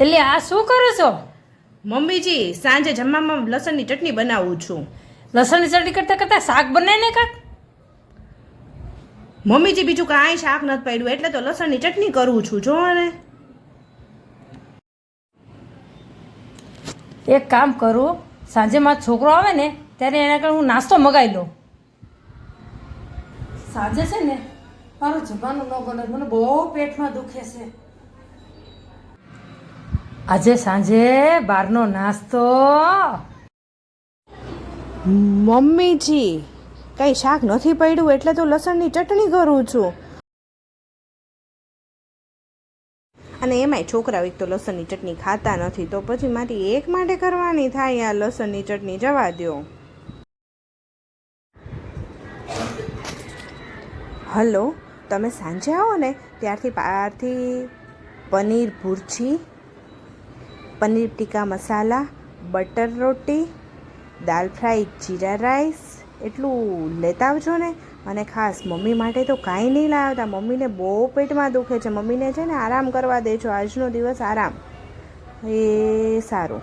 એટલે આ શું કરો છો? મમ્મીજી સાંજે જમવામાં લસણની ચટણી બનાવું છું. લસણની ચટણી કરતાં કરતાં શાક બનાય ને કાક. મમ્મીજી બીજું કાંઈ શાક નથી પડ્યું એટલે તો લસણની ચટણી કરું છું. જો ને એક કામ કરું, સાંજે મારો છોકરો આવે ને ત્યારે એના કરતાં હું નાસ્તો મગાવી દઉં. સાંજે છે ને મારું જમવાનું ન બને, મને બહુ પેટમાં દુખે છે. આજે સાંજે બહારનો નાસ્તો. મમ્મીજી કંઈ શાક નથી પડ્યું એટલે તો લસણની ચટણી કરું છું. અને એમાંય છોકરાઓ એક તો લસણની ચટણી ખાતા નથી, તો પછી મારી એક માટે કરવાની થાય આ લસણની ચટણી. જવા દો. હલો, તમે સાંજે આવો ને ત્યારથી પનીર ભુરજી, પનીર ટીકા મસાલા, બટર રોટી, દાલ ફ્રાય, જીરા રાઈસ એટલું લેતા આવજો ને. અને ખાસ મમ્મી માટે તો કાંઈ નહીં લાવતા, મમ્મીને બહુ પેટમાં દુખે છે. મમ્મીને છે ને આરામ કરવા દેજો, આજનો દિવસ આરામ. એ સારું.